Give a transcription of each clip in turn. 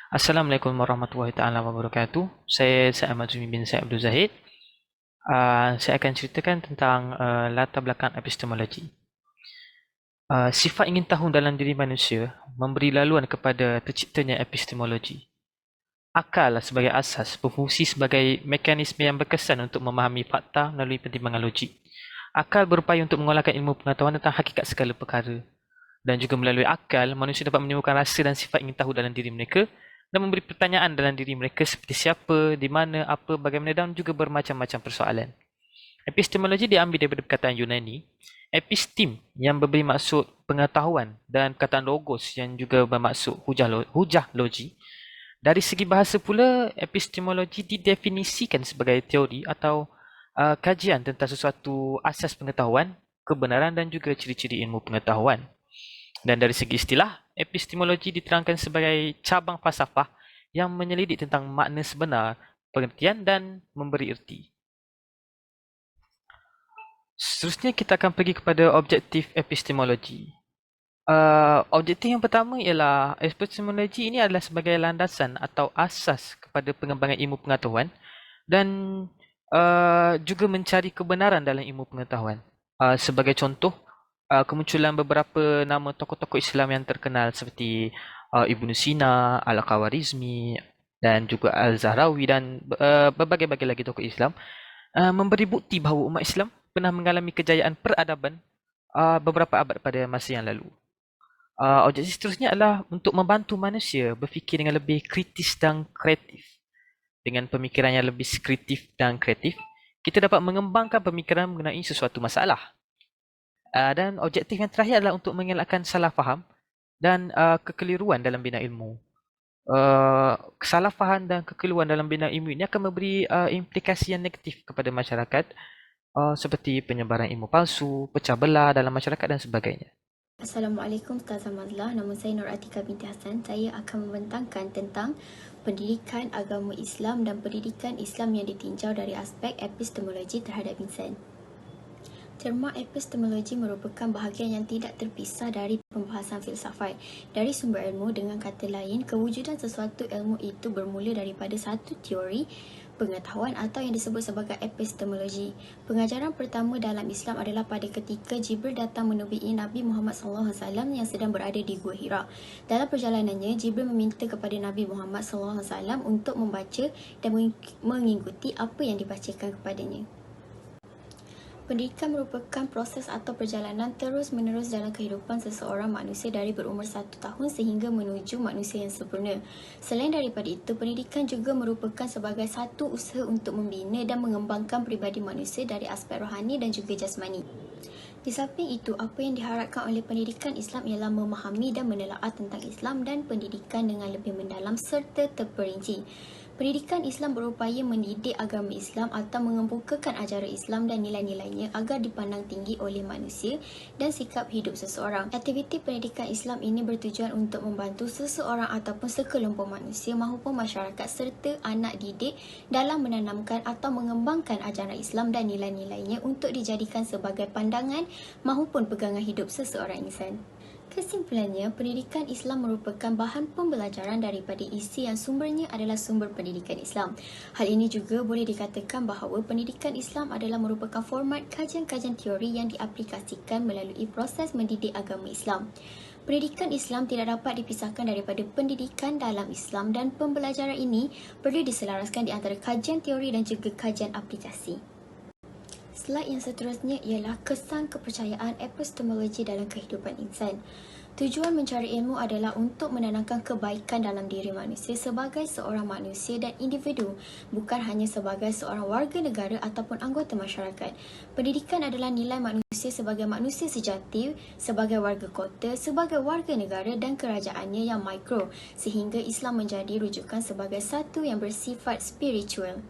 Assalamualaikum warahmatullahi taala wabarakatuh. Saya Ahmad Zumi bin Said Abdul Zahid. Saya akan ceritakan tentang latar belakang epistemologi. Sifat ingin tahu dalam diri manusia memberi laluan kepada terciptanya epistemologi. Akal sebagai asas berfungsi sebagai mekanisme yang berkesan untuk memahami fakta melalui pertimbangan logik. Akal berupaya untuk mengolahkan ilmu pengetahuan tentang hakikat segala perkara. Dan juga melalui akal, manusia dapat menimbulkan rasa dan sifat ingin tahu dalam diri mereka dan memberi pertanyaan dalam diri mereka seperti siapa, di mana, apa, bagaimana dan juga bermacam-macam persoalan. Epistemologi diambil daripada perkataan Yunani, epistem yang memberi maksud pengetahuan dan perkataan logos yang juga bermaksud hujah logi. Dari segi bahasa pula, epistemologi didefinisikan sebagai teori atau kajian tentang sesuatu asas pengetahuan, kebenaran dan juga ciri-ciri ilmu pengetahuan. Dan dari segi istilah, epistemologi diterangkan sebagai cabang falsafah yang menyelidik tentang makna sebenar, pengertian dan memberi erti. Seterusnya kita akan pergi kepada objektif epistemologi. Objektif yang pertama ialah epistemologi ini adalah sebagai landasan atau asas kepada pengembangan ilmu pengetahuan dan juga mencari kebenaran dalam ilmu pengetahuan. Sebagai contoh, kemunculan beberapa nama tokoh-tokoh Islam yang terkenal seperti Ibnu Sina, Al-Khawarizmi dan juga Al-Zahrawi dan berbagai-bagai lagi tokoh Islam memberi bukti bahawa umat Islam pernah mengalami kejayaan peradaban beberapa abad pada masa yang lalu. Objektif seterusnya adalah untuk membantu manusia berfikir dengan lebih kritis dan kreatif. Dengan pemikiran yang lebih kritis dan kreatif, kita dapat mengembangkan pemikiran mengenai sesuatu masalah. Dan objektif yang terakhir adalah untuk mengelakkan salah faham dan kekeliruan dalam bidang ilmu. Kesalahfahaman dan kekeliruan dalam bidang ilmu ini akan memberi implikasi yang negatif kepada masyarakat seperti penyebaran ilmu palsu, pecah belah dalam masyarakat dan sebagainya. Assalamualaikum Ustazah Mazlah, nama saya Nur Atika binti Hassan. Saya akan membentangkan tentang pendidikan agama Islam dan pendidikan Islam yang ditinjau dari aspek epistemologi terhadap insan. Terma epistemologi merupakan bahagian yang tidak terpisah dari pembahasan filsafat. Dari sumber ilmu, dengan kata lain, kewujudan sesuatu ilmu itu bermula daripada satu teori pengetahuan atau yang disebut sebagai epistemologi. Pengajaran pertama dalam Islam adalah pada ketika Jibril datang menubii Nabi Muhammad SAW yang sedang berada di Gua Hira. Dalam perjalanannya, Jibril meminta kepada Nabi Muhammad SAW untuk membaca dan mengikuti apa yang dibacakan kepadanya. Pendidikan merupakan proses atau perjalanan terus-menerus dalam kehidupan seseorang manusia dari berumur 1 tahun sehingga menuju manusia yang sempurna. Selain daripada itu, pendidikan juga merupakan sebagai satu usaha untuk membina dan mengembangkan pribadi manusia dari aspek rohani dan juga jasmani. Di samping itu, apa yang diharapkan oleh pendidikan Islam ialah memahami dan menelaah tentang Islam dan pendidikan dengan lebih mendalam serta terperinci. Pendidikan Islam berupaya mendidik agama Islam atau mengemukakan ajaran Islam dan nilai-nilainya agar dipandang tinggi oleh manusia dan sikap hidup seseorang. Aktiviti pendidikan Islam ini bertujuan untuk membantu seseorang ataupun sekelompok manusia maupun masyarakat serta anak didik dalam menanamkan atau mengembangkan ajaran Islam dan nilai-nilainya untuk dijadikan sebagai pandangan maupun pegangan hidup seseorang insan. Kesimpulannya, pendidikan Islam merupakan bahan pembelajaran daripada isi yang sumbernya adalah sumber pendidikan Islam. Hal ini juga boleh dikatakan bahawa pendidikan Islam adalah merupakan format kajian-kajian teori yang diaplikasikan melalui proses mendidik agama Islam. Pendidikan Islam tidak dapat dipisahkan daripada pendidikan dalam Islam dan pembelajaran ini perlu diselaraskan di antara kajian teori dan juga kajian aplikasi. Slide yang seterusnya ialah kesan kepercayaan epistemologi dalam kehidupan insan. Tujuan mencari ilmu adalah untuk menanamkan kebaikan dalam diri manusia sebagai seorang manusia dan individu, bukan hanya sebagai seorang warga negara ataupun anggota masyarakat. Pendidikan adalah nilai manusia sebagai manusia sejati, sebagai warga kota, sebagai warga negara dan kerajaannya yang mikro, sehingga Islam menjadi rujukan sebagai satu yang bersifat spiritual.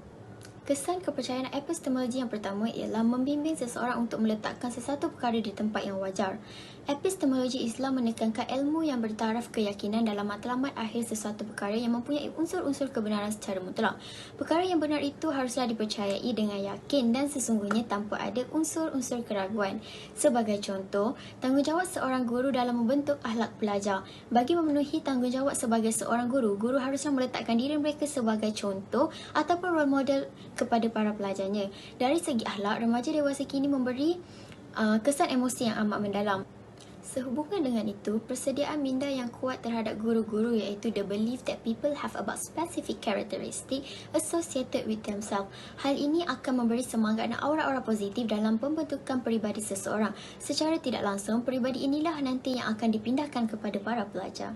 Kesan kepercayaan epistemologi yang pertama ialah membimbing seseorang untuk meletakkan sesuatu perkara di tempat yang wajar. Epistemologi Islam menekankan ilmu yang bertaraf keyakinan dalam matlamat akhir sesuatu perkara yang mempunyai unsur-unsur kebenaran secara mutlak. Perkara yang benar itu haruslah dipercayai dengan yakin dan sesungguhnya tanpa ada unsur-unsur keraguan. Sebagai contoh, tanggungjawab seorang guru dalam membentuk akhlak pelajar. Bagi memenuhi tanggungjawab sebagai seorang guru, guru haruslah meletakkan diri mereka sebagai contoh ataupun role model kepada para pelajarnya. Dari segi akhlak, remaja dewasa kini memberi kesan emosi yang amat mendalam. Sehubungan dengan itu, persediaan minda yang kuat terhadap guru-guru iaitu the belief that people have about specific characteristic associated with themselves. Hal ini akan memberi semangat dan aura-aura positif dalam pembentukan peribadi seseorang. Secara tidak langsung, peribadi inilah nanti yang akan dipindahkan kepada para pelajar.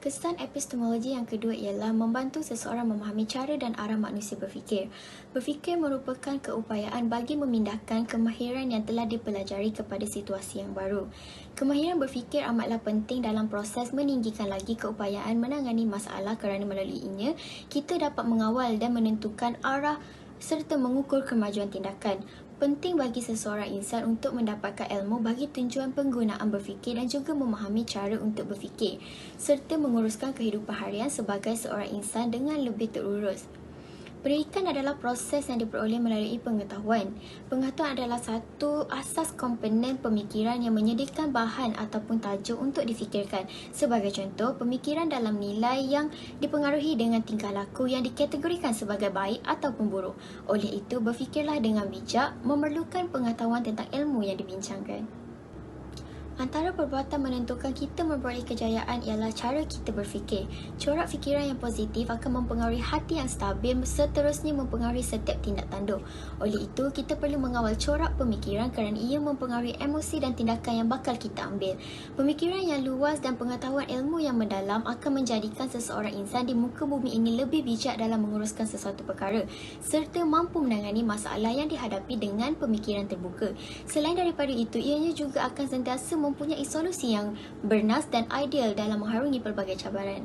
Kesan epistemologi yang kedua ialah membantu seseorang memahami cara dan arah manusia berfikir. Berfikir merupakan keupayaan bagi memindahkan kemahiran yang telah dipelajari kepada situasi yang baru. Kemahiran berfikir amatlah penting dalam proses meninggikan lagi keupayaan menangani masalah kerana melaluinya, kita dapat mengawal dan menentukan arah serta mengukur kemajuan tindakan. Penting bagi seseorang insan untuk mendapatkan ilmu bagi tujuan penggunaan berfikir dan juga memahami cara untuk berfikir, serta menguruskan kehidupan harian sebagai seorang insan dengan lebih terurus. Pendidikan adalah proses yang diperoleh melalui pengetahuan. Pengetahuan adalah satu asas komponen pemikiran yang menyediakan bahan ataupun tajuk untuk difikirkan. Sebagai contoh, pemikiran dalam nilai yang dipengaruhi dengan tingkah laku yang dikategorikan sebagai baik ataupun buruk. Oleh itu, berfikirlah dengan bijak, memerlukan pengetahuan tentang ilmu yang dibincangkan. Antara perbuatan menentukan kita memperoleh kejayaan ialah cara kita berfikir. Corak fikiran yang positif akan mempengaruhi hati yang stabil, seterusnya mempengaruhi setiap tindak tanduk. Oleh itu, kita perlu mengawal corak pemikiran kerana ia mempengaruhi emosi dan tindakan yang bakal kita ambil. Pemikiran yang luas dan pengetahuan ilmu yang mendalam akan menjadikan seseorang insan di muka bumi ini lebih bijak dalam menguruskan sesuatu perkara, serta mampu menangani masalah yang dihadapi dengan pemikiran terbuka. Selain daripada itu, ianya juga akan sentiasa mempunyai solusi yang bernas dan ideal dalam mengharungi pelbagai cabaran.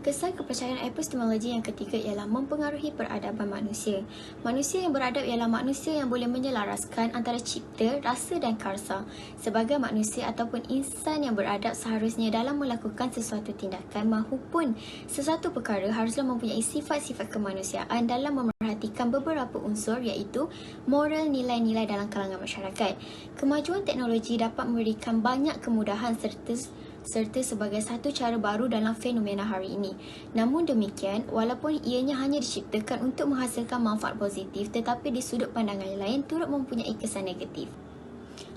Kesan kepercayaan epistemologi yang ketiga ialah mempengaruhi peradaban manusia. Manusia yang beradab ialah manusia yang boleh menyelaraskan antara cipta, rasa dan karsa. Sebagai manusia ataupun insan yang beradab seharusnya dalam melakukan sesuatu tindakan maupun sesuatu perkara haruslah mempunyai sifat-sifat kemanusiaan dalam memerhatikan beberapa unsur iaitu moral, nilai-nilai dalam kalangan masyarakat. Kemajuan teknologi dapat memberikan banyak kemudahan serta sebagai satu cara baru dalam fenomena hari ini. Namun demikian, walaupun ianya hanya diciptakan untuk menghasilkan manfaat positif, tetapi di sudut pandangan lain turut mempunyai kesan negatif.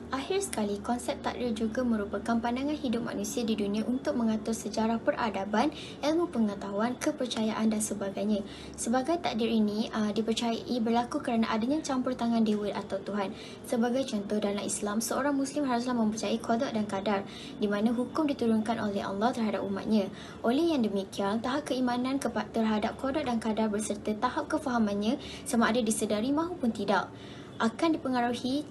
Akhir sekali, konsep takdir juga merupakan pandangan hidup manusia di dunia untuk mengatur sejarah peradaban, ilmu pengetahuan, kepercayaan dan sebagainya. Sebagai takdir ini dipercayai berlaku kerana adanya campur tangan dewa atau Tuhan. Sebagai contoh, dalam Islam, seorang Muslim haruslah mempercayai qada dan qadar, di mana hukum diturunkan oleh Allah terhadap umatnya. Oleh yang demikian, tahap keimanan terhadap qada dan qadar berserta tahap kefahamannya sama ada disedari maupun tidak akan dipengaruhi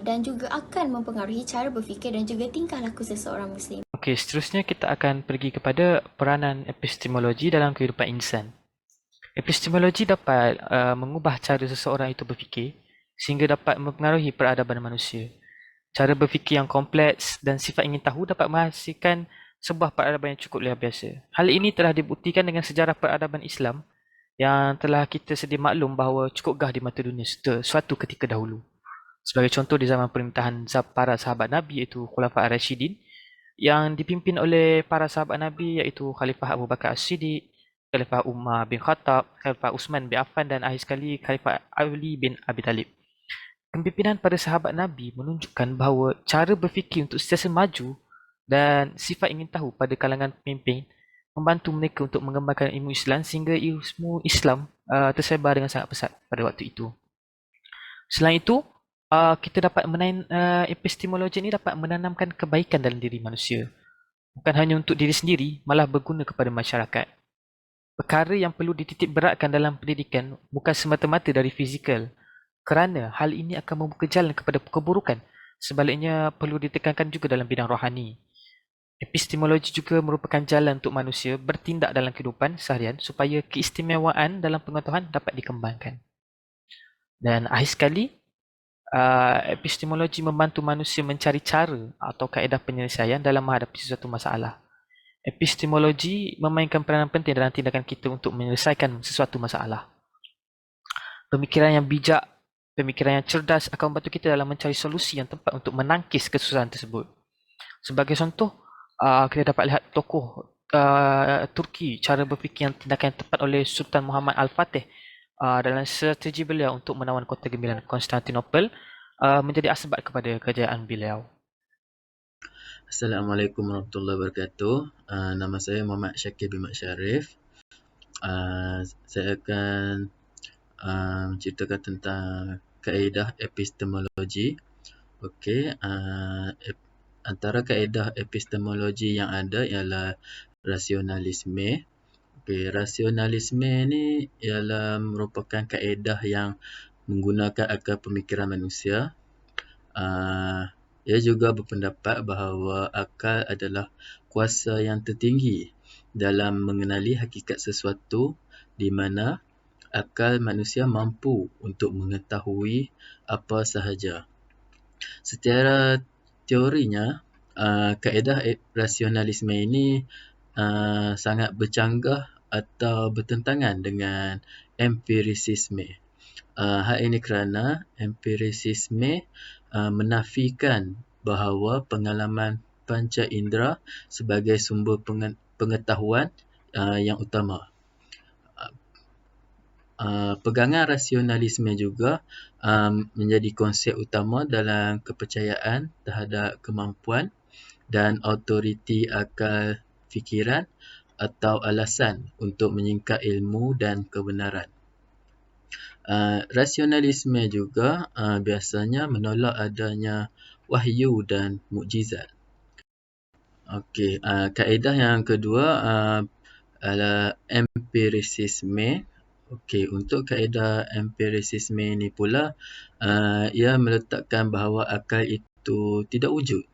dan juga akan mempengaruhi cara berfikir dan juga tingkah laku seseorang Muslim. Okey, seterusnya kita akan pergi kepada peranan epistemologi dalam kehidupan insan. Epistemologi dapat mengubah cara seseorang itu berfikir sehingga dapat mempengaruhi peradaban manusia. Cara berfikir yang kompleks dan sifat ingin tahu dapat menghasilkan sebuah peradaban yang cukup luar biasa. Hal ini telah dibuktikan dengan sejarah peradaban Islam yang telah kita sedia maklum bahawa cukup gah di mata dunia suatu ketika dahulu. Sebagai contoh, di zaman pemerintahan para sahabat Nabi iaitu Khulafa' Ar-Rasyidin yang dipimpin oleh para sahabat Nabi iaitu Khalifah Abu Bakar As-Siddiq, Khalifah Umar bin Khattab, Khalifah Uthman bin Affan dan akhir sekali Khalifah Ali bin Abi Talib. Kepimpinan para sahabat Nabi menunjukkan bahawa cara berfikir untuk sentiasa maju dan sifat ingin tahu pada kalangan pemimpin membantu mereka untuk mengembangkan ilmu Islam sehingga ilmu Islam tersebar dengan sangat pesat pada waktu itu. Selain itu, kita dapat epistemologi ini dapat menanamkan kebaikan dalam diri manusia. Bukan hanya untuk diri sendiri, malah berguna kepada masyarakat. Perkara yang perlu dititik beratkan dalam pendidikan bukan semata-mata dari fizikal, kerana hal ini akan membuka jalan kepada keburukan. Sebaliknya, perlu ditekankan juga dalam bidang rohani. Epistemologi juga merupakan jalan untuk manusia bertindak dalam kehidupan seharian supaya keistimewaan dalam pengetahuan dapat dikembangkan. Dan akhir sekali, epistemologi membantu manusia mencari cara atau kaedah penyelesaian dalam menghadapi sesuatu masalah. Epistemologi memainkan peranan penting dalam tindakan kita untuk menyelesaikan sesuatu masalah. Pemikiran yang bijak, pemikiran yang cerdas akan membantu kita dalam mencari solusi yang tepat untuk menangkis kesusahan tersebut. Sebagai contoh, kita dapat lihat tokoh Turki, cara berfikir yang tindakan yang tepat oleh Sultan Muhammad Al-Fatih dalam strategi beliau untuk menawan kota gemilang Konstantinopel menjadi asbab kepada kejayaan beliau. Assalamualaikum warahmatullahi wabarakatuh. Nama saya Muhammad Syakir bin Mat Syarif. Saya akan ceritakan tentang kaedah epistemologi. Okey, antara kaedah epistemologi yang ada ialah rasionalisme. Okey, rasionalisme ni ialah merupakan kaedah yang menggunakan akal pemikiran manusia. Ia juga berpendapat bahawa akal adalah kuasa yang tertinggi dalam mengenali hakikat sesuatu, di mana akal manusia mampu untuk mengetahui apa sahaja. Secara teorinya, kaedah rasionalisme ini sangat bercanggah atau bertentangan dengan empirisisme. Hal ini kerana empirisisme menafikan bahawa pengalaman panca indera sebagai sumber pengetahuan yang utama. Pegangan rasionalisme juga menjadi konsep utama dalam kepercayaan terhadap kemampuan dan autoriti akal fikiran atau alasan untuk menyingkap ilmu dan kebenaran. Rasionalisme juga biasanya menolak adanya wahyu dan mukjizat. Okey, kaedah yang kedua adalah empirisisme. Okey, untuk kaedah empirisisme ini pula, ia meletakkan bahawa akal itu tidak wujud.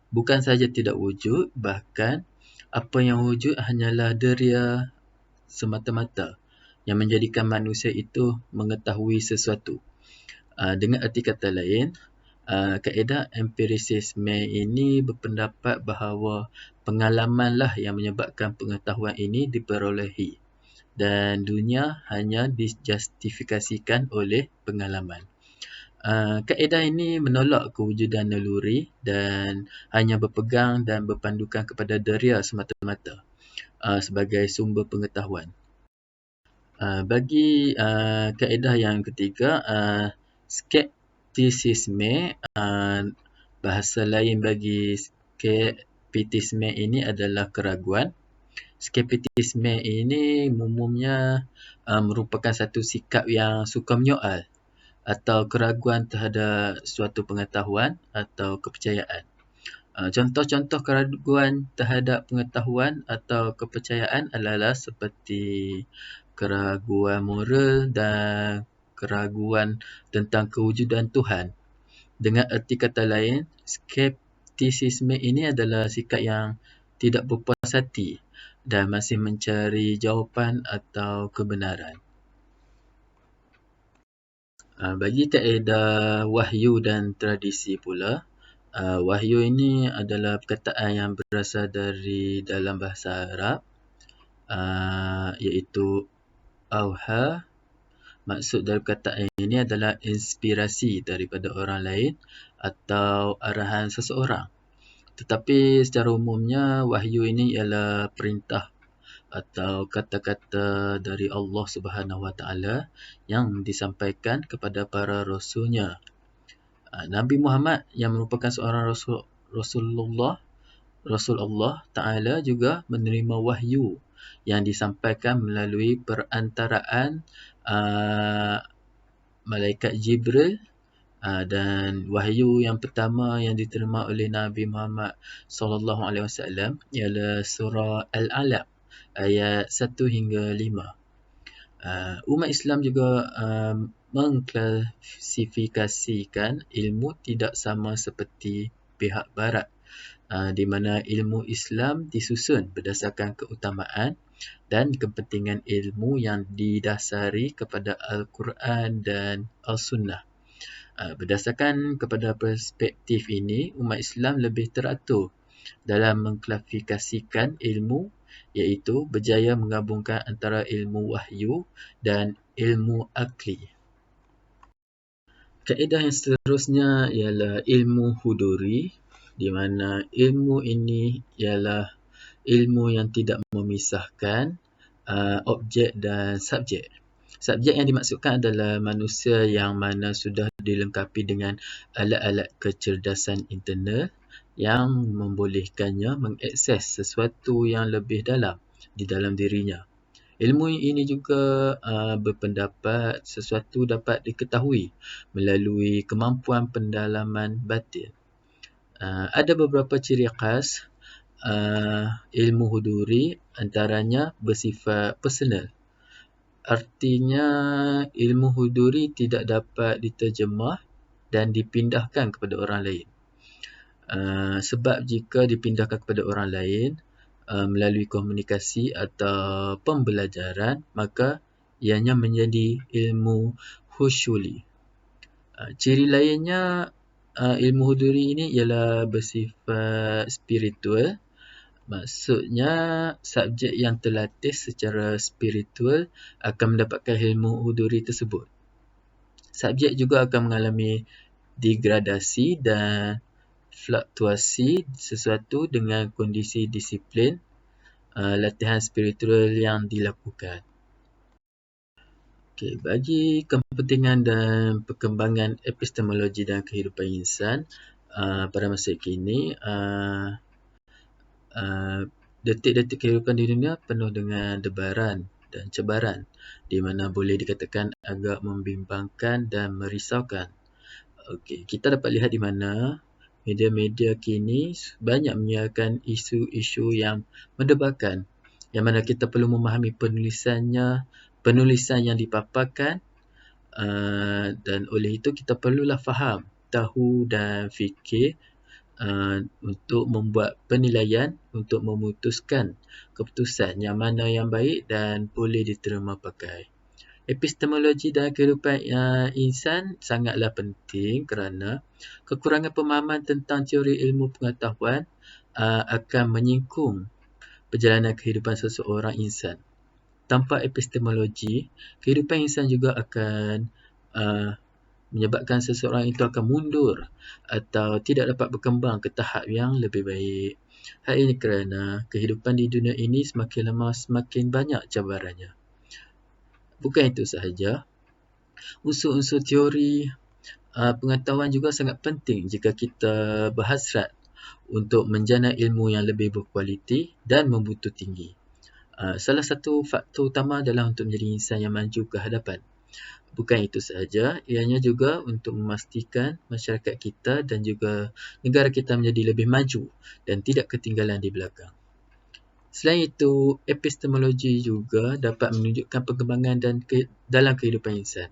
Bukan saja tidak wujud, bahkan apa yang wujud hanyalah deria semata-mata yang menjadikan manusia itu mengetahui sesuatu. Dengan erti kata lain, kaedah empirisisme ini berpendapat bahawa pengalamanlah yang menyebabkan pengetahuan ini diperolehi dan dunia hanya dijustifikasikan oleh pengalaman. Kaedah ini menolak kewujudan naluri dan hanya berpegang dan berpandukan kepada deria semata-mata sebagai sumber pengetahuan. Bagi kaedah yang ketiga, skeptisisme, bahasa lain bagi skeptisisme ini adalah keraguan. Skeptisisme ini umumnya merupakan satu sikap yang suka menyoal atau keraguan terhadap suatu pengetahuan atau kepercayaan. Contoh-contoh keraguan terhadap pengetahuan atau kepercayaan adalah seperti keraguan moral dan keraguan tentang kewujudan Tuhan. Dengan erti kata lain, skeptisisme ini adalah sikap yang tidak berpuas hati dan masih mencari jawapan atau kebenaran. Bagi kaedah wahyu dan tradisi pula, wahyu ini adalah perkataan yang berasal dari dalam bahasa Arab, iaitu auha. Maksud dari perkataan ini adalah inspirasi daripada orang lain atau arahan seseorang. Tetapi secara umumnya, wahyu ini ialah perintah atau kata-kata dari Allah Subhanahu Wa Taala yang disampaikan kepada para rasulnya. Nabi Muhammad yang merupakan seorang Rasul Allah Ta'ala juga menerima wahyu yang disampaikan melalui perantaraan malaikat Jibril, dan wahyu yang pertama yang diterima oleh Nabi Muhammad SAW ialah surah Al-Alaq ayat 1 hingga 5. Umat Islam juga mengklasifikasikan ilmu tidak sama seperti pihak barat, di mana ilmu Islam disusun berdasarkan keutamaan dan kepentingan ilmu yang didasari kepada Al-Quran dan Al-Sunnah. Berdasarkan kepada perspektif ini, umat Islam lebih teratur dalam mengklasifikasikan ilmu, iaitu berjaya menggabungkan antara ilmu wahyu dan ilmu akli. Kaedah yang seterusnya ialah ilmu huduri, di mana ilmu ini ialah ilmu yang tidak memisahkan objek dan subjek. Subjek yang dimaksudkan adalah manusia yang mana sudah dilengkapi dengan alat-alat kecerdasan internal yang membolehkannya mengakses sesuatu yang lebih dalam di dalam dirinya. Ilmu ini juga berpendapat sesuatu dapat diketahui melalui kemampuan pendalaman batin. Ada beberapa ciri khas ilmu huduri, antaranya bersifat personal. Artinya ilmu huduri tidak dapat diterjemah dan dipindahkan kepada orang lain. Sebab jika dipindahkan kepada orang lain melalui komunikasi atau pembelajaran, maka ianya menjadi ilmu husyuli. Ciri lainnya ilmu huduri ini ialah bersifat spiritual. Maksudnya subjek yang terlatih secara spiritual akan mendapatkan ilmu huduri tersebut. Subjek juga akan mengalami degradasi dan fluktuasi sesuatu dengan kondisi disiplin latihan spiritual yang dilakukan. Bagi kepentingan dan perkembangan epistemologi dan kehidupan insan pada masa kini, detik-detik kehidupan di dunia penuh dengan debaran dan cabaran, di mana boleh dikatakan agak membimbangkan dan merisaukan. Kita dapat lihat di mana media-media kini banyak menyiarkan isu-isu yang mendebarkan, yang mana kita perlu memahami penulisan yang dipaparkan, dan oleh itu kita perlulah faham, tahu dan fikir untuk membuat penilaian, untuk memutuskan keputusan yang mana yang baik dan boleh diterima pakai. Epistemologi dalam kehidupan insan sangatlah penting kerana kekurangan pemahaman tentang teori ilmu pengetahuan akan menyingkung perjalanan kehidupan seseorang insan. Tanpa epistemologi, kehidupan insan juga akan menyebabkan seseorang itu akan mundur atau tidak dapat berkembang ke tahap yang lebih baik. Hal ini kerana kehidupan di dunia ini semakin lama semakin banyak cabarannya. Bukan itu sahaja, unsur-unsur teori pengetahuan juga sangat penting jika kita berhasrat untuk menjana ilmu yang lebih berkualiti dan membutu tinggi. Salah satu faktor utama adalah untuk menjadi insan yang maju ke hadapan. Bukan itu sahaja, ianya juga untuk memastikan masyarakat kita dan juga negara kita menjadi lebih maju dan tidak ketinggalan di belakang. Selain itu, epistemologi juga dapat menunjukkan perkembangan dalam kehidupan insan.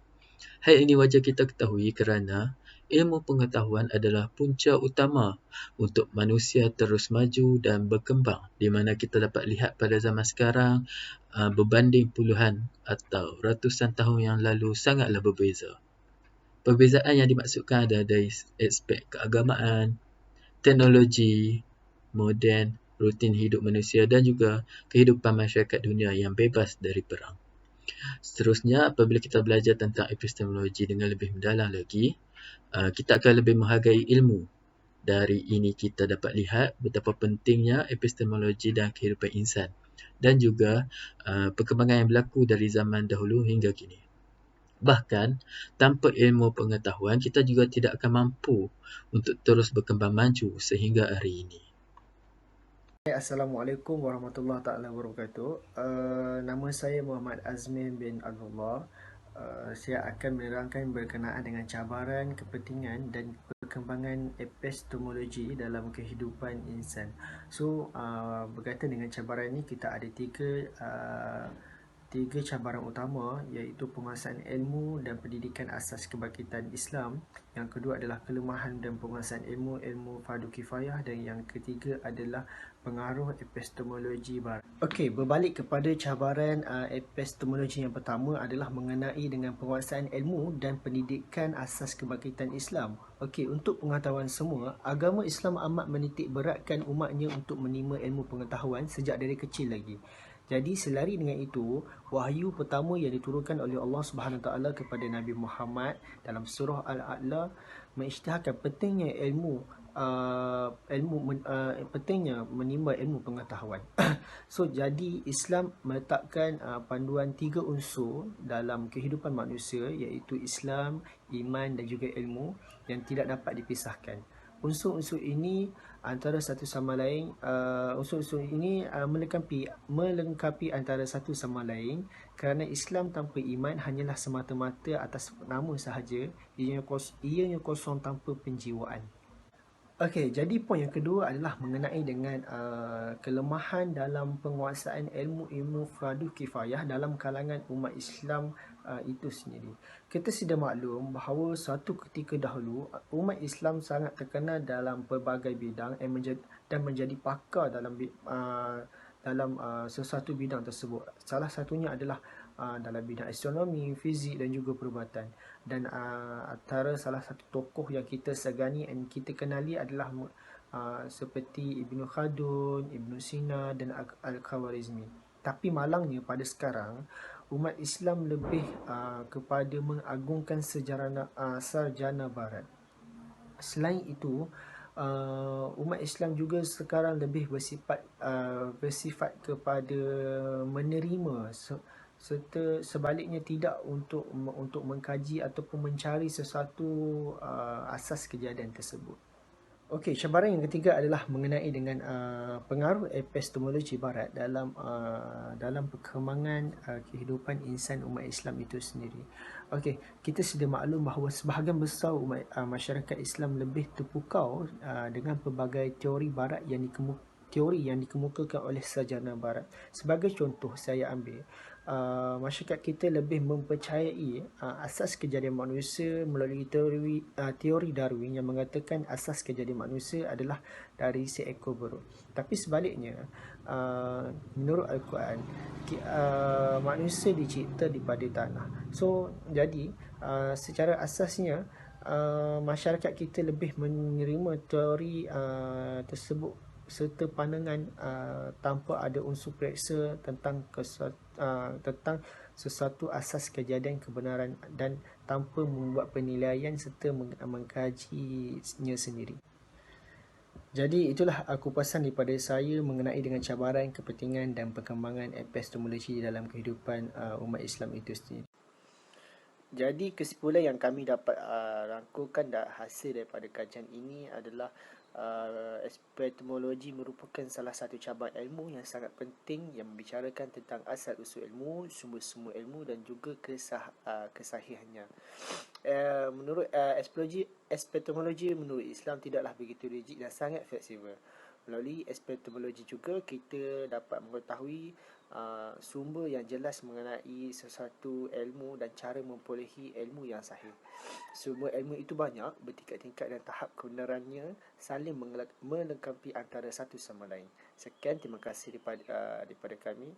Hal ini wajar kita ketahui kerana ilmu pengetahuan adalah punca utama untuk manusia terus maju dan berkembang, di mana kita dapat lihat pada zaman sekarang berbanding puluhan atau ratusan tahun yang lalu sangatlah berbeza. Perbezaan yang dimaksudkan adalah dari aspek keagamaan, teknologi, moden, rutin hidup manusia dan juga kehidupan masyarakat dunia yang bebas dari perang. Seterusnya, apabila kita belajar tentang epistemologi dengan lebih mendalam lagi, kita akan lebih menghargai ilmu. Dari ini kita dapat lihat betapa pentingnya epistemologi dalam kehidupan insan dan juga perkembangan yang berlaku dari zaman dahulu hingga kini. Bahkan, tanpa ilmu pengetahuan, kita juga tidak akan mampu untuk terus berkembang maju sehingga hari ini. Assalamualaikum warahmatullahi taala wabarakatuh. Nama saya Muhammad Azmin bin Abdullah. Saya akan menerangkan berkenaan dengan cabaran, kepentingan dan perkembangan epistemologi dalam kehidupan insan. So, berkaitan dengan cabaran ini, kita ada tiga tiga cabaran utama, iaitu penguasaan ilmu dan pendidikan asas kebangkitan Islam. Yang kedua adalah kelemahan dan penguasaan ilmu fardu kifayah, dan yang ketiga adalah pengaruh epistemologi barat. Okey, berbalik kepada cabaran epistemologi yang pertama adalah mengenai dengan penguasaan ilmu dan pendidikan asas kebangkitan Islam. Okey, untuk pengetahuan semua, agama Islam amat menitik beratkan umatnya untuk menimba ilmu pengetahuan sejak dari kecil lagi. Jadi selari dengan itu, wahyu pertama yang diturunkan oleh Allah Subhanahu Taala kepada Nabi Muhammad dalam surah Al-A'la mengisytiharkan pentingnya pentingnya menimba ilmu pengetahuan. So jadi Islam meletakkan panduan tiga unsur dalam kehidupan manusia, iaitu Islam, iman dan juga ilmu yang tidak dapat dipisahkan. Unsur-unsur ini antara satu sama lain, unsur-unsur ini melengkapi antara satu sama lain, kerana Islam tanpa iman hanyalah semata-mata atas nama sahaja, ianya kosong tanpa penjiwaan. Okey, jadi poin yang kedua adalah mengenai dengan kelemahan dalam penguasaan ilmu-ilmu fardu kifayah dalam kalangan umat Islam itu sendiri. Kita sedia maklum bahawa suatu ketika dahulu umat Islam sangat terkenal dalam pelbagai bidang dan menjadi pakar dalam sesuatu bidang tersebut. Salah satunya adalah dalam bidang astronomi, fizik dan juga perubatan. Dan antara salah satu tokoh yang kita segani dan kita kenali adalah seperti Ibnu Khaldun, Ibnu Sina dan Al-Khawarizmi. Tapi malangnya pada sekarang umat Islam lebih kepada mengagungkan sarjana barat. Selain itu, umat Islam juga sekarang lebih bersifat kepada menerima serta sebaliknya tidak untuk mengkaji ataupun mencari sesuatu asas kejadian tersebut. Okey, cabaran yang ketiga adalah mengenai dengan pengaruh epistemologi barat dalam perkembangan kehidupan insan umat Islam itu sendiri. Okey, kita sedia maklum bahawa sebahagian besar masyarakat Islam lebih terpukau dengan pelbagai teori barat teori yang dikemukakan oleh sarjana barat. Sebagai contoh saya ambil, masyarakat kita lebih mempercayai asas kejadian manusia melalui teori Darwin yang mengatakan asas kejadian manusia adalah dari seekor burung. Tapi sebaliknya, menurut Al-Quran, manusia dicipta daripada tanah. So, jadi secara asasnya masyarakat kita lebih menerima teori tersebut serta pandangan tanpa ada unsur periksa tentang sesuatu asas kejadian kebenaran dan tanpa membuat penilaian serta mengkajinya sendiri. Jadi itulah kupasan daripada saya mengenai dengan cabaran, kepentingan dan perkembangan epistemologi dalam kehidupan umat Islam itu sendiri. Jadi kesimpulan yang kami dapat rangkukan hasil daripada kajian ini adalah epistemologi merupakan salah satu cabang ilmu yang sangat penting yang membicarakan tentang asal usul ilmu, sumber-sumber ilmu dan juga kesahihannya. Menurut epistemologi menurut Islam tidaklah begitu rigid dan sangat fleksibel. Melalui epistemologi juga kita dapat mengetahui sumber yang jelas mengenai sesuatu ilmu dan cara memperolehi ilmu yang sahih. Sumber ilmu itu banyak, bertingkat-tingkat dan tahap kebenarannya saling melengkapi antara satu sama lain. Sekian, terima kasih daripada kami.